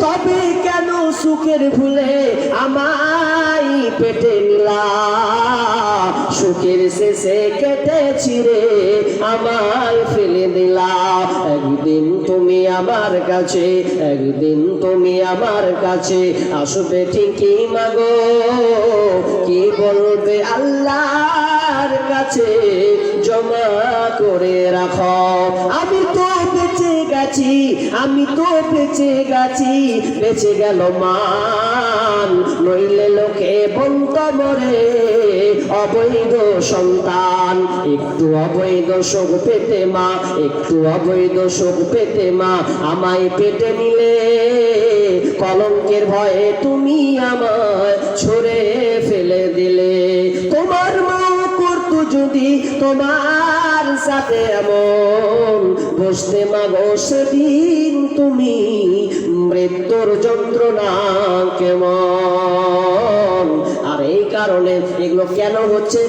তবে কেন সুখের ভুলে আমায় পেটে নিলা, সুখের শেষে কেটে ছিঁড়ে আমায় ফেলে দিলা। একদিন তুমি আমার কাছে, একদিন তুমি আমার কাছে আসবে ঠিকই মাগো, কি বলবে আল্লাহর কাছে জমা করে রাখো। আমি তো বেঁচে গেছি, আমি তো বেঁচে গেছি, বেঁচে গেল মান, নইলে লোকে বলতো মরে অবৈধ সন্তান। একটু অবৈধ সুখ পেতে মা, একটু অবৈধ সুখ পেতে মা আমায় পেটে নিলে, কলঙ্কের ভয়ে তুমি আমায় ছুঁড়ে ফেলে দিলে। তোমার মা করতো যদি তোমার সাথে এমন, বসতে মাগো সেদিন তুমি মৃত্যুর যন্ত্রণা কেমন। আর এই কারণে এগুলো কেন হচ্ছে?